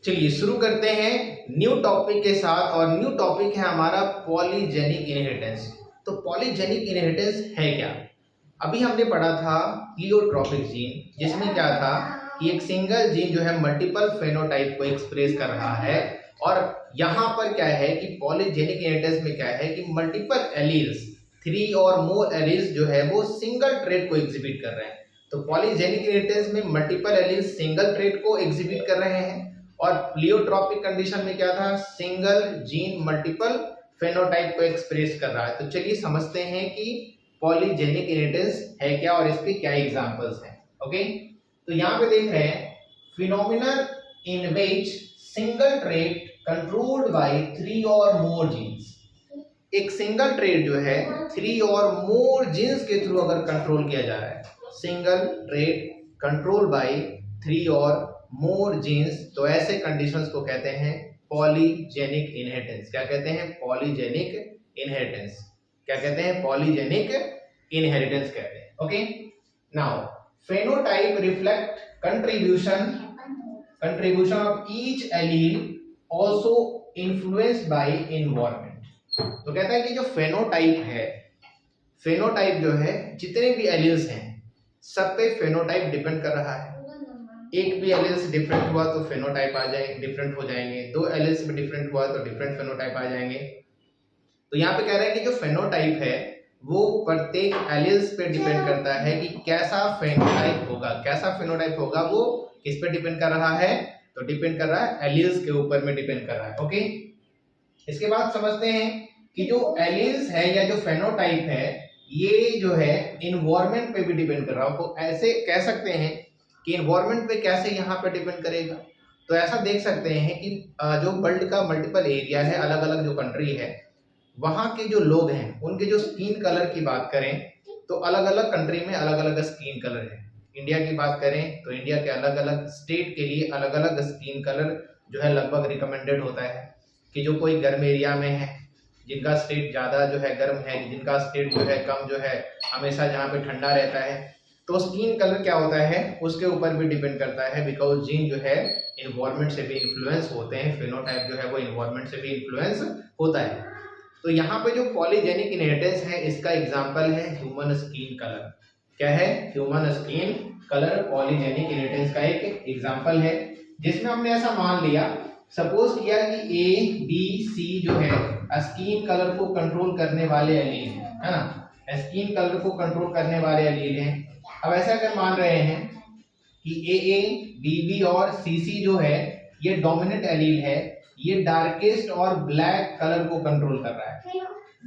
चलिए शुरू करते हैं न्यू टॉपिक के साथ। और न्यू टॉपिक है हमारा पॉलीजेनिक इनहेरिटेंस। तो पॉलीजेनिक इनहेरिटेंस है क्या? अभी हमने पढ़ा था प्लियोट्रॉपिक जीन, जिसमें क्या था कि एक सिंगल जीन जो है मल्टीपल फेनोटाइप को एक्सप्रेस कर रहा है। और यहाँ पर क्या है कि पॉलीजेनिक इनहेरिटेंस में क्या है कि मल्टीपल एलील्स, 3 और मोर एलील्स जो है वो सिंगल ट्रेट को एग्जिबिट कर रहे हैं। तो पॉलीजेनिक इनहेरिटेंस में मल्टीपल एलील्स सिंगल ट्रेट को एग्जिबिट कर रहे हैं, और प्लियोट्रॉपिक कंडीशन में क्या था, सिंगल जीन मल्टीपल फेनोटाइप को एक्सप्रेस कर रहा है। तो चलिए समझते हैं कि पॉलीजेनिक इनहेरिटेंस है क्या और इसके क्या एग्जांपल्स हैं। ओके, तो यहाँ पे देख रहे हैं phenomena in which single trait controlled by 3 और मोर जीन्स। एक सिंगल ट्रेट जो है 3 और मोर जीन्स के थ्रू अगर कंट्रोल किया जा रहा है, सिंगल ट्रेट कंट्रोल बाय 3 और मोर जीन्स, तो ऐसे कंडीशंस को कहते हैं पॉलीजेनिक इनहेरिटेंस। क्या कहते हैं? Polygenic inheritance. क्या कहते हैं? पॉलीजेनिक इनहेरिटेंस कहते हैं। Okay, now phenotype reflect contribution of each allele also influenced by environment. तो कहता है कि जो फेनोटाइप है, फेनोटाइप जो है जितने भी एलील्स हैं सब पे फेनोटाइप डिपेंड कर रहा है। एक भी एलील्स डिफरेंट हुआ तो फेनोटाइप आ जाए डिफरेंट हो जाएंगे, 2 एलील्स में डिफरेंट हुआ तो डिफरेंट फेनोटाइप आ जाएंगे। तो यहाँ पे कह रहा है कि जो फेनोटाइप है वो प्रत्येक एलील्स पे डिपेंड करता है कि कैसा फेनोटाइप होगा। कैसा फेनोटाइप होगा वो किस पे डिपेंड कर रहा है? तो डिपेंड कर रहा है एलील्स के ऊपर में डिपेंड कर रहा है। ओके, इसके बाद समझते हैं कि जो एलील्स है या जो फेनोटाइप है ये जो है इन्वायरमेंट पे भी डिपेंड कर रहा है। तो ऐसे कह सकते हैं कि इन्वायरमेंट पे कैसे यहाँ पे डिपेंड करेगा। तो ऐसा देख सकते हैं कि जो वर्ल्ड का मल्टीपल एरिया है, अलग अलग जो कंट्री है, वहाँ के जो लोग हैं उनके जो स्किन कलर की बात करें तो अलग अलग कंट्री में अलग अलग स्किन कलर है। इंडिया की बात करें तो इंडिया के अलग अलग स्टेट के लिए अलग अलग स्किन कलर जो है लगभग रिकमेंडेड होता है। कि जो कोई गर्म एरिया में है, जिनका स्टेट ज़्यादा जो है गर्म है, जिनका स्टेट जो है कम जो है हमेशा जहाँ पे ठंडा रहता है, तो स्किन कलर क्या होता है उसके ऊपर भी डिपेंड करता है। बिकॉज जीन जो है इन्वायरमेंट से भी इन्फ्लुएंस होते हैं, फेनोटाइप जो है वो इन्वायरमेंट से भी इन्फ्लुएंस होता है। तो यहाँ पे जो पॉलीजेनिक इनहेरिटेंस है इसका एग्जांपल है ह्यूमन स्किन कलर। क्या है? Human skin colour polygenic inheritance का एक एग्जांपल है, जिसमें हमने ऐसा मान लिया, सपोज किया कि ए बी सी जो है स्किन कलर को कंट्रोल करने वाले एलील है ना, स्किन कलर को कंट्रोल करने वाले एलील हैं। अब ऐसा अगर मान रहे हैं कि ए बी बी और सी सी जो है ये डोमिनेंट एलील है, ये डार्केस्ट और ब्लैक कलर को कंट्रोल कर रहा है।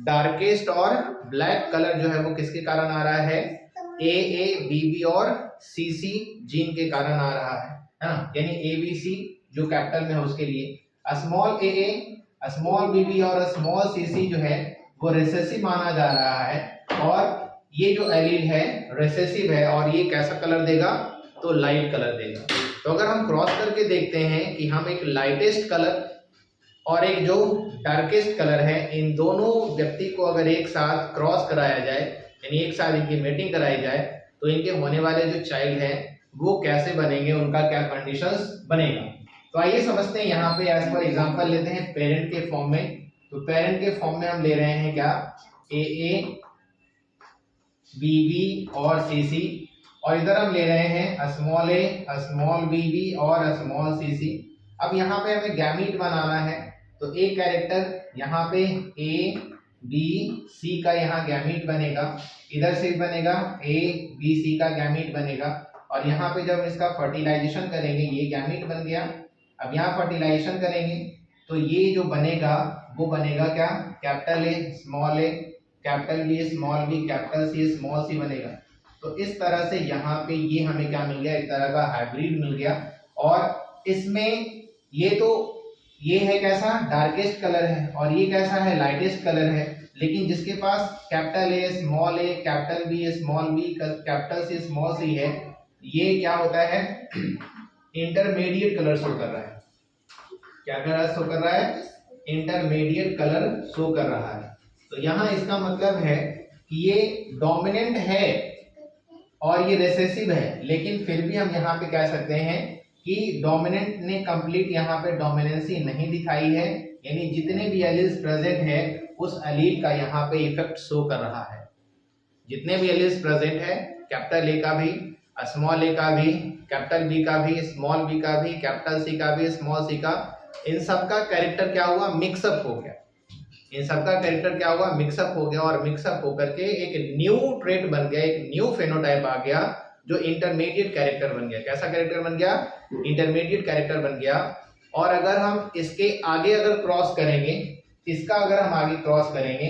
डार्केस्ट और ब्लैक कलर जो है वो किसके कारण आ रहा है? ए बी बी और सी सी जीन के कारण आ रहा है ना, यानी ए बी सी जो कैपिटल में है उसके लिए। Small A small B B और स्मॉल सी सी जो है वो रिसेसिव माना जा रहा है, और ये जो एलील है रिसेसिव है, और ये कैसा कलर देगा? तो लाइट कलर देगा। तो अगर हम क्रॉस करके देखते हैं कि हम एक लाइटेस्ट कलर और एक जो डार्केस्ट कलर है, इन दोनों व्यक्ति को अगर एक साथ क्रॉस कराया जाए, यानी एक साथ इनकी मेटिंग कराई जाए, तो इनके होने वाले जो चाइल्ड हैं वो कैसे बनेंगे, उनका क्या कंडीशंस बनेगा। तो आइए समझते हैं। यहाँ पे एज पर एग्जांपल लेते हैं पेरेंट के फॉर्म में। तो पेरेंट के फॉर्म में हम ले रहे हैं क्या? ए बी बी और सी सी, और इधर हम ले रहे हैं small A small B B और स्मॉल सी सी। अब यहाँ पे हमें गैमीट बनाना है, तो एक कैरेक्टर यहाँ पे ए बी सी का यहाँ गैमीट बनेगा, इधर से बनेगा ए बी सी का गैमीट बनेगा, और यहाँ पे जब इसका फर्टिलाइजेशन करेंगे ये गैमीट बन गया। अब यहाँ फर्टिलाइजेशन करेंगे तो ये जो बनेगा वो बनेगा क्या? Capital A small A, capital B small B, capital C small C बनेगा। तो इस तरह से यहाँ पे ये हमें क्या मिल गया? एक तरह का हाइब्रिड मिल गया। और इसमें ये है कैसा? डार्केस्ट कलर है, और ये कैसा है? लाइटेस्ट कलर है। लेकिन जिसके पास capital A small A, capital B small B, capital C small C है, ये क्या होता है? इंटरमीडिएट कलर शो कर रहा है। क्या शो कर रहा है? इंटरमीडिएट कलर शो कर रहा है। तो यहाँ इसका मतलब है कि ये डोमिनेंट है और ये रिसेसिव है, लेकिन फिर भी हम यहाँ पे कह सकते हैं कि डोमिनेंट ने कंप्लीट यहाँ पे डोमिनेंसी नहीं दिखाई है, यानी जितने भी एलील्स प्रेजेंट है उस एलील का यहाँ पे इफेक्ट शो कर रहा है। जितने भी एलील्स प्रेजेंट है, कैपिटल ए का भी, स्मॉल ए का भी, कैपिटल बी का भी, स्मॉल बी का भी, कैपिटल सी का भी, स्मॉल सी का, इन सब का कैरेक्टर क्या हुआ, मिक्सअप हो गया। इन सबका कैरेक्टर क्या हुआ, मिक्सअप हो गया, और मिक्सअप होकर के एक न्यू ट्रेट बन गया, एक न्यू फेनोटाइप आ गया जो इंटरमीडिएट कैरेक्टर बन गया। कैसा कैरेक्टर बन गया, इंटरमीडिएट कैरेक्टर बन गया। और अगर हम इसके आगे अगर क्रॉस करेंगे, इसका अगर हम आगे क्रॉस करेंगे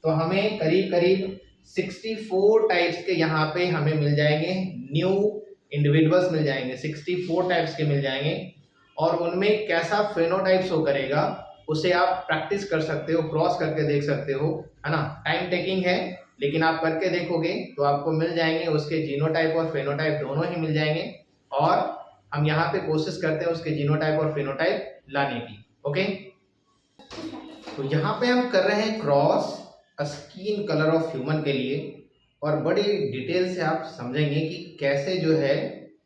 तो हमें करीब करीब 64 टाइप्स के यहाँ पे हमें मिल जाएंगे, न्यू इंडिविजुअल्स मिल जाएंगे, 64 टाइप्स के मिल जाएंगे। और उनमें कैसा फेनोटाइप शो करेगा उसे आप प्रैक्टिस कर सकते हो, क्रॉस करके देख सकते हो, है ना। टाइम टेकिंग है, लेकिन आप करके देखोगे तो आपको मिल जाएंगे, उसके जीनोटाइप और फेनोटाइप दोनों ही मिल जाएंगे। और हम यहाँ पे कोशिश करते हैं उसके जीनोटाइप और फेनोटाइप लाने की। ओके, तो यहाँ पे हम कर रहे हैं cross skin colour of human के लिए, और बड़ी डिटेल से आप समझेंगे कि कैसे जो है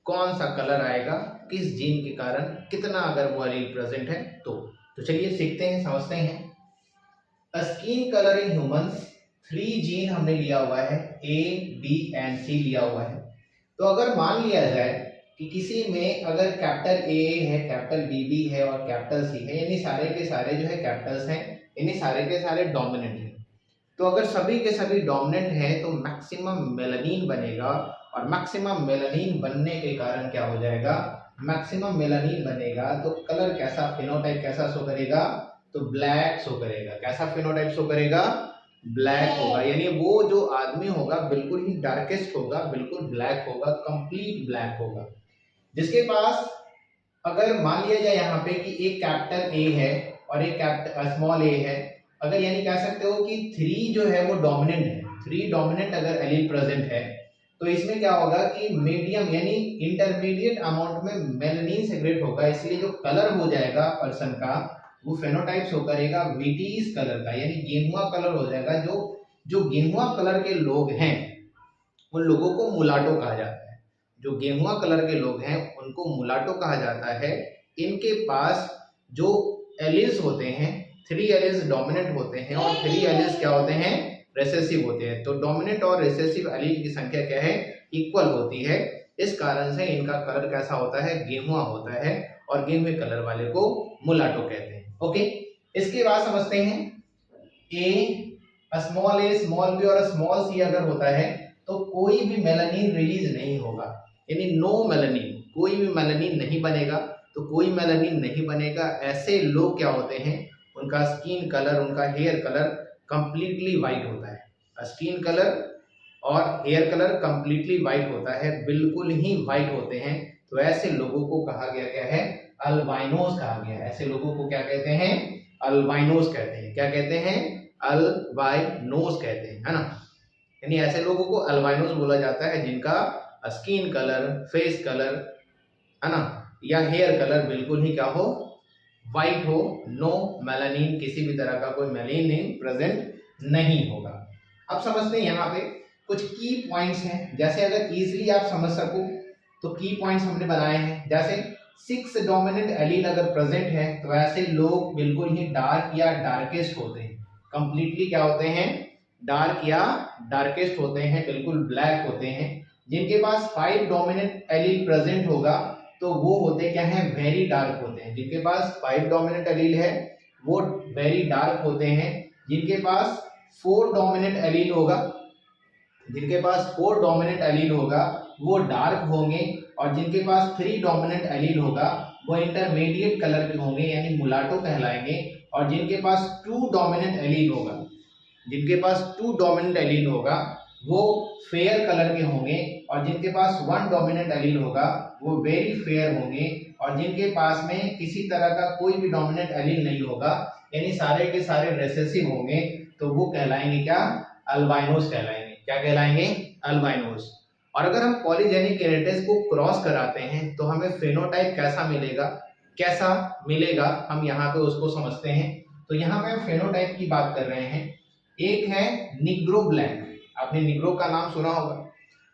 कौन सा कलर आएगा, किस जीन के कारण, कितना अगर वो एलील प्रेजेंट है तो चलिए सीखते हैं, समझते हैं। Skin colour in humans 3 gene हमने लिया हुआ है, ए बी एंड सी लिया हुआ है। तो अगर मान लिया जाए कि किसी में अगर कैपिटल ए है, कैपिटल बी भी है और कैपिटल सी है, यानी सारे के सारे जो है कैपिटल्स हैं, यानी सारे के सारे डोमिनेंट हैं। तो अगर सभी के सभी डोमिनेंट हैं तो मैक्सिमम मेलानिन बनेगा, और मैक्सिमम मेलानिन बनने के कारण क्या हो जाएगा, मैक्सिमम मेलानिन बनेगा तो कलर कैसा, फिनोटाइप कैसा शो करेगा, तो ब्लैक शो करेगा। कैसा फिनोटाइप शो करेगा, ब्लैक होगा, यानी वो जो आदमी होगा बिल्कुल ही डार्केस्ट होगा, बिल्कुल ब्लैक होगा, कंप्लीट ब्लैक होगा। जिसके पास अगर मान लिया जाए यहाँ पे कि एक कैपिटल ए है और एक कैपिटल स्मॉल ए है, अगर यानी कह सकते हो कि 3 जो है वो डोमिनेंट है, 3 डोमिनेंट अगर एलील प्रेजेंट है तो इसमें क्या होगा कि मीडियम यानी इंटरमीडिएट अमाउंट में मेलानिन सेक्रेट होगा, इसलिए जो कलर हो जाएगा पर्सन का वो फेनोटाइप शो करेगा विटीज कलर का, यानी गेहुआ कलर हो जाएगा। जो गेहुआ कलर के लोग हैं उन लोगों को मुलाटो कहा जाता है। जो गेहुआ कलर के लोग हैं उनको मुलाटो कहा जाता है। इनके पास जो एलील्स होते हैं, 3 एलील्स डोमिनेंट होते हैं और 3 एलील्स क्या होते हैं, रिसेसिव होते हैं। तो डोमिनेंट और रिसेसिव एलील की संख्या क्या है, इक्वल होती है। इस कारण से इनका कलर कैसा होता है, गेहुआ होता है, और गेहुए कलर वाले को मुलाटो कहते हैं। ओके, इसके बाद समझते हैं ए, स्मॉल बी और स्मॉल सी अगर होता है तो कोई भी मेलानिन रिलीज नहीं होगा, यानी नो मेलानिन, कोई भी मेलानिन नहीं बनेगा। तो कोई मेलानिन नहीं बनेगा, ऐसे लोग क्या होते हैं, उनका स्किन कलर, उनका हेयर कलर कंप्लीटली वाइट होता है। स्किन कलर और हेयर कलर कंप्लीटली वाइट होता है, बिल्कुल ही वाइट होते हैं। तो ऐसे लोगों को कहा गया है, अल्बाइनोस कहा गया है। ऐसे लोगों को क्या कहते हैं, अल्बाइनोस कहते हैं। क्या कहते हैं, अल्बाइनोस कहते हैं, है ना। यानी ऐसे लोगों को अल्बाइनोस बोला जाता है जिनका स्किन कलर, फेस कलर, है ना, या हेयर कलर बिल्कुल ही क्या हो, वाइट हो, नो मेलानिन, किसी भी तरह का कोई मेलानिन प्रेजेंट नहीं होगा। अब समझते हैं यहाँ पे कुछ की पॉइंट्स हैं, जैसे अगर इजीली आप समझ सको तो की पॉइंट्स हमने बनाए हैं। जैसे 6 डोमिनेंट एलील अगर प्रेजेंट है तो ऐसे लोग बिल्कुल ही डार्क या डार्केस्ट होते हैं, कंप्लीटली क्या होते हैं, डार्क या डार्केस्ट होते हैं, बिल्कुल ब्लैक होते हैं। जिनके पास 5 डोमिनेंट एलील प्रेजेंट होगा तो वो होते क्या हैं, वेरी डार्क होते हैं। जिनके पास 5 डोमिनेंट एलील है वो वेरी डार्क होते हैं। जिनके पास 4 डोमिनेंट एलील होगा, जिनके पास 4 डोमिनेंट एलील होगा वो डार्क होंगे, और जिनके पास 3 डोमिनेंट एलील होगा वो इंटरमीडिएट कलर के होंगे, यानी मुलाटो कहलाएंगे। और जिनके पास 2 डोमिनेंट एलील होगा, जिनके पास 2 डोमिनेंट एलील होगा वो फेयर कलर के होंगे, और जिनके पास 1 डोमिनेंट एलील होगा वो वेरी फेयर होंगे। और जिनके पास में किसी तरह का कोई भी डोमिनेंट एलील नहीं होगा, यानी सारे के सारे रिसेसिव होंगे, तो वो कहलाएंगे क्या, अल्बाइनोस कहलाएंगे। क्या कहलाएंगे, अल्बाइनोस। और अगर हम पॉलीजेनिक केरेटेस को क्रॉस कराते हैं तो हमें फेनोटाइप कैसा मिलेगा, हम यहाँ पे उसको समझते हैं। तो यहाँ पे हम फेनोटाइप की बात कर रहे हैं। एक है निग्रो ब्लैक, आपने निग्रो का नाम सुना होगा।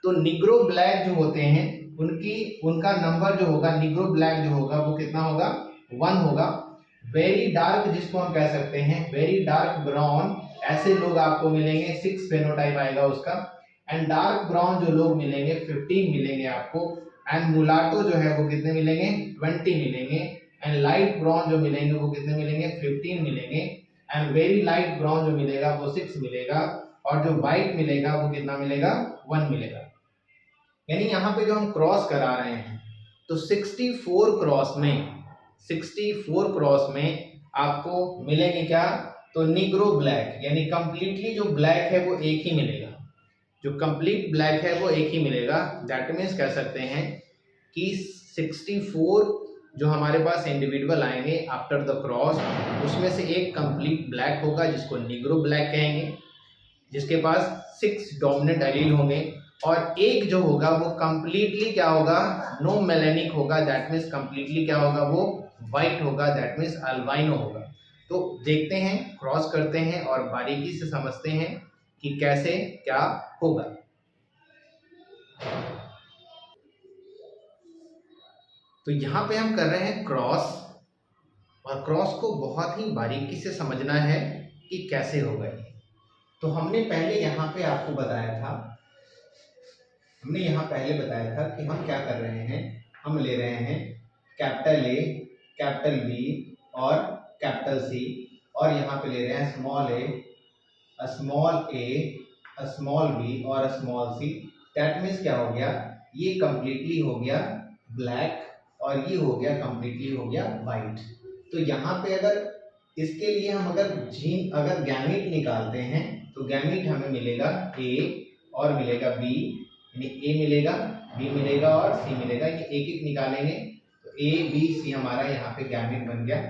तो निग्रो ब्लैक जो होते हैं उनका नंबर जो होगा निग्रो ब्लैक जो होगा वो कितना होगा 1 होगा। वेरी डार्क जिसको हम कह सकते हैं वेरी डार्क ब्राउन, ऐसे लोग आपको मिलेंगे 6 फेनोटाइप आएगा उसका। एंड डार्क ब्राउन जो लोग मिलेंगे 15 मिलेंगे आपको। एंड मुलाटो जो है वो कितने मिलेंगे 20 मिलेंगे। एंड लाइट ब्राउन जो मिलेंगे वो कितने मिलेंगे 15 मिलेंगे। एंड वेरी लाइट ब्राउन जो मिलेगा वो 6 मिलेगा। और जो व्हाइट मिलेगा वो कितना मिलेगा 1 मिलेगा। यानी यहाँ पे जो हम क्रॉस करा रहे हैं तो 64 क्रॉस में आपको मिलेंगे क्या, तो निग्रो ब्लैक, यानी कंप्लीटली जो ब्लैक है वो एक ही मिलेगा। जो कंप्लीट ब्लैक है वो एक ही मिलेगा। दैट मीन्स कह सकते हैं कि 64 जो हमारे पास इंडिविजुअल आएंगे आफ्टर द क्रॉस, उसमें से एक कंप्लीट ब्लैक होगा जिसको निग्रो ब्लैक कहेंगे, जिसके पास 6 डोमिनेंट एलील होंगे। और एक जो होगा वो कंप्लीटली क्या होगा नो मेलेनिक होगा। दैट मीन्स कंप्लीटली क्या होगा वो व्हाइट होगा। दैट मीन्स अल्बाइनो होगा। तो देखते हैं, क्रॉस करते हैं और बारीकी से समझते हैं कि कैसे क्या होगा। तो यहाँ पे हम कर रहे हैं क्रॉस, और क्रॉस को बहुत ही बारीकी से समझना है कि कैसे होगा ये। तो हमने पहले यहाँ पे आपको बताया था, हमने यहाँ पहले बताया था कि हम क्या कर रहे हैं, हम ले रहे हैं कैपिटल ए, कैपिटल बी और कैपिटल सी, और यहाँ पे ले रहे हैं स्मॉल ए, स्मॉल बी और स्मॉल सी। दैट मीन्स क्या हो गया, ये कंप्लीटली हो गया ब्लैक और ये हो गया कंप्लीटली हो गया वाइट। तो यहाँ पे अगर इसके लिए हम अगर गैमीट निकालते हैं तो गैमीट हमें मिलेगा ए और मिलेगा बी, यानी ए मिलेगा, बी मिलेगा और सी मिलेगा। ये एक एक निकालेंगे तो ए बी सी हमारा यहाँ पे गैमीट बन गया।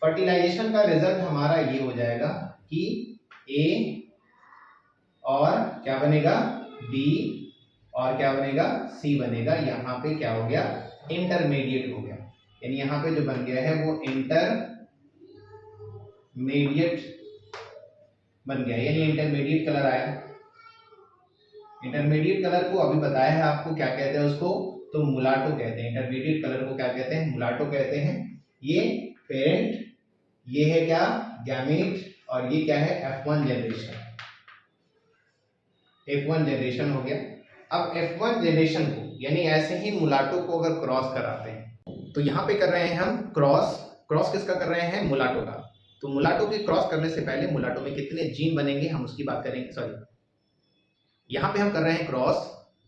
फर्टिलाइजेशन का रिजल्ट हमारा ये हो जाएगा कि ए और क्या बनेगा बी और क्या बनेगा सी बनेगा। यहाँ पे क्या हो गया इंटरमीडिएट हो गया, यानी यहाँ पे जो बन गया है वो इंटरमीडिएट बन गया, यानी इंटरमीडिएट कलर आया। इंटरमीडिएट कलर को अभी बताया है आपको क्या कहते हैं उसको, तो मुलाटो कहते हैं। इंटरमीडिएट कलर को क्या कहते हैं, मुलाटो कहते हैं। ये पेरेंट, ये है क्या गैमीट, और ये क्या है F1 जनरेशन। F1 जनरेशन हो गया। अब F1 जनरेशन को यानी ऐसे ही मुलाटो को अगर क्रॉस कराते हैं तो यहाँ पे कर रहे हैं हम क्रॉस किसका कर रहे हैं, मुलाटो का। तो मुलाटो के क्रॉस करने से पहले मुलाटो में कितने जीन बनेंगे हम उसकी बात करेंगे। सॉरी, यहाँ पे हम कर रहे हैं क्रॉस,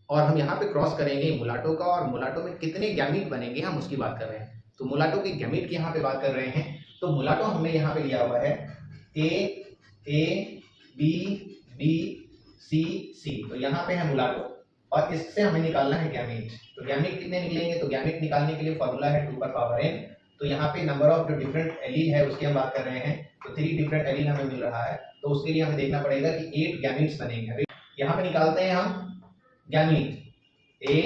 और हम यहाँ पे क्रॉस करेंगे मुलाटो का, और मुलाटो में कितने गैमीट बनेंगे हम उसकी बात कर रहे हैं। तो मुलाटो के गैमीट की यहाँ पे बात कर रहे हैं। तो मुलाटो हमने यहाँ पे लिया हुआ है ए बी बी सी सी, तो यहाँ पे है मुलाटो और इससे हमें निकालना है गैमीट। तो गैमीट कितने निकलेंगे, तो गैमीट निकालने के लिए फॉर्मूला है 2n। तो यहाँ पे नंबर ऑफ जो डिफरेंट एलील है उसकी हम बात कर रहे हैं, तो 3 डिफरेंट एलील हमें मिल रहा है। तो उसके लिए हमें देखना पड़ेगा कि 8 गैमीट्स बनेंगे। यहाँ पे निकालते हैं हम गैमीट ए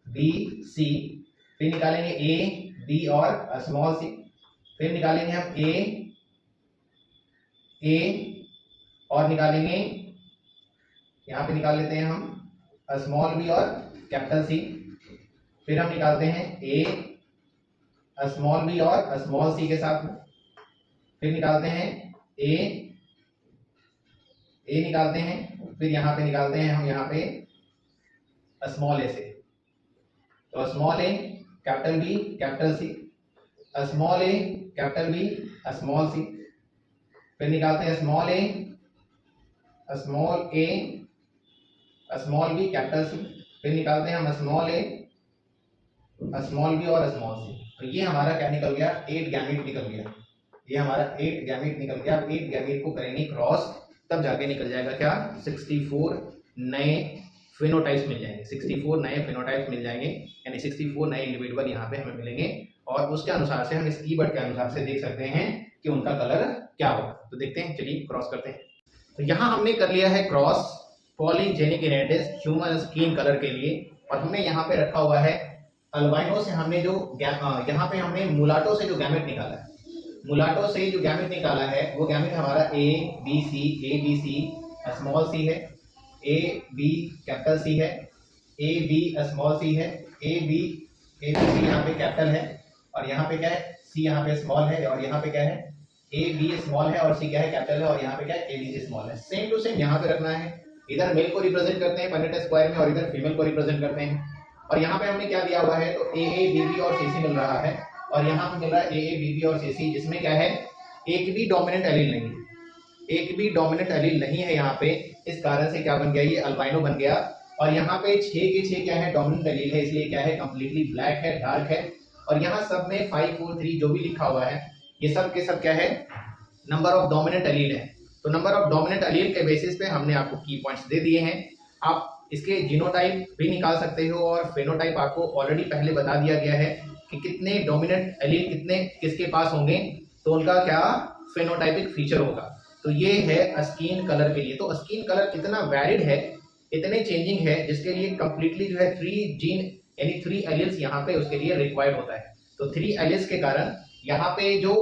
बी सी, फिर निकालेंगे ए बी और स्मॉल सी, फिर निकालेंगे हम ए और निकालेंगे, यहाँ पे निकाल लेते हैं हम स्मॉल बी और कैपिटल सी, फिर हम निकालते हैं ए स्मॉल बी और स्मॉल सी के साथ में, फिर निकालते हैं ए निकालते हैं, फिर यहाँ पे निकालते हैं हम यहाँ पे स्मॉल ए से। तो small A capital B capital C, small A capital B small C, फिर निकालते हैं small A small B capital C, फिर निकालते हैं हम स्मॉल ए स्मॉल बी और स्मॉल सी। तो ये हमारा क्या निकल गया, 8 गैमीट निकल गया। ये हमारा 8 गैमीट निकल गया। अब 8 गैमीट को करेंगे क्रॉस, तब जाके निकल जाएगा क्या 64 नए फिनोटाइप्स मिल जाएंगे। 64 नए फिनोटाइप्स मिल जाएंगे, यानी 64 नए इंडिविजुअल यहाँ पे हमें मिलेंगे, और उसके अनुसार से हम इस कीवर्ड के अनुसार से देख सकते हैं कि उनका कलर क्या होगा। तो देखते हैं, चलिए क्रॉस करते हैं। तो यहाँ हमने कर लिया है cross polygenic inheritance human skin colour के लिए, और हमने यहाँ पे रखा हुआ है अल्बाइनो से हमने जो यहाँ पे हमने मुलाटो से जो गैमेट निकाला है, मुलाटो से जो गैमेट निकाला है वो गैमेट हमारा A B C small C है, ए बी कैपिटल सी है, ए बी स्मॉल सी है, ए बी सी यहाँ पे कैपिटल है, और यहाँ पे क्या है, सी यहाँ पे स्मॉल है, और यहाँ पे क्या है, ए बी स्मॉल है और सी क्या है, कैपिटल है, और यहाँ पे क्या है, ए बी सी स्मॉल है। सेम टू सेम यहाँ पे रखना है, इधर मेल को रिप्रेजेंट करते हैं पनेट स्क्वायर में और इधर फीमेल को रिप्रेजेंट करते हैं। और यहाँ पे हमने क्या दिया हुआ है, तो ए बी बी और सी सी मिल रहा है, और यहाँ पे मिल रहा है ए बी बी और सी सी, जिसमें क्या है, एक भी डोमिनेंट एलील नहीं है, एक भी डोमिनेंट एलील नहीं है यहाँ पे। इस कारण से क्या बन गया, ये अल्बाइनो बन गया। और यहाँ पे 6 के 6 क्या है, डोमिनेंट एलील है, इसलिए क्या है, कंप्लीटली ब्लैक है, डार्क है। और यहाँ सब में 5 4 3 जो भी लिखा हुआ है, ये सब के सब क्या है, नंबर ऑफ डोमिनेंट एलील है। तो नंबर ऑफ डोमिनेंट एलील के बेसिस पे हमने आपको की पॉइंट्स दे दिए हैं। आप इसके जीनोटाइप भी निकाल सकते हो, और फेनोटाइप आपको ऑलरेडी पहले बता दिया गया है कि कितने डोमिनेंट एलील कितने किसके पास होंगे, तो उनका क्या फेनोटाइपिक फीचर होगा। तो ये है स्किन कलर के लिए। तो स्किन कलर इतना वैलिड है, इतने चेंजिंग है, जिसके लिए कंप्लीटली जो है 3 जीन यानी 3 एलील्स यहाँ पे उसके लिए रिक्वायर्ड होता है। तो 3 एलील्स के कारण यहाँ पे जो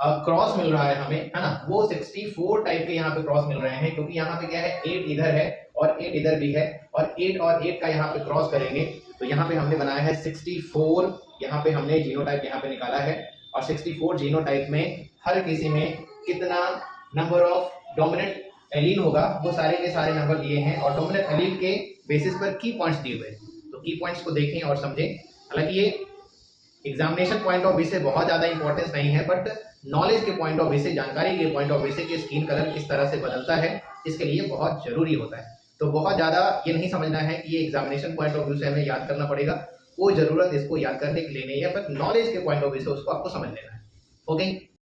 क्रॉस मिल रहा है हमें, है ना, वो 64 टाइप के यहाँ पे क्रॉस मिल रहे हैं, क्योंकि यहाँ पे क्या है, 8 इधर है और 8 इधर भी है, और 8 का यहाँ पे क्रॉस करेंगे तो यहाँ पे हमने बनाया है 64। यहाँ पे हमने जीनोटाइप यहाँ पे निकाला है, और 64 जीनोटाइप में हर किसी में कितना नंबर ऑफ डोमिनेंट एलील होगा, वो सारे के सारे नंबर दिए हैं, और डोमिनेंट एलील के बेसिस पर की पॉइंट्स दिए हुए हैं। तो की पॉइंट्स को देखें और समझें। हालांकि ये एग्जामिनेशन पॉइंट ऑफ व्यू से बहुत ज्यादा इंपॉर्टेंस नहीं है, बट नॉलेज के पॉइंट ऑफ व्यू से, जानकारी के पॉइंट ऑफ व्यू से कि स्किन कलर किस तरह से बदलता है, इसके लिए बहुत जरूरी होता है। तो बहुत ज्यादा ये नहीं समझना है कि ये एग्जामिनेशन पॉइंट ऑफ व्यू से हमें याद करना पड़ेगा, कोई जरूरत इसको याद करने के लिए नहीं है, बट नॉलेज के पॉइंट ऑफ व्यू से उसको आपको समझ लेना है। ओके।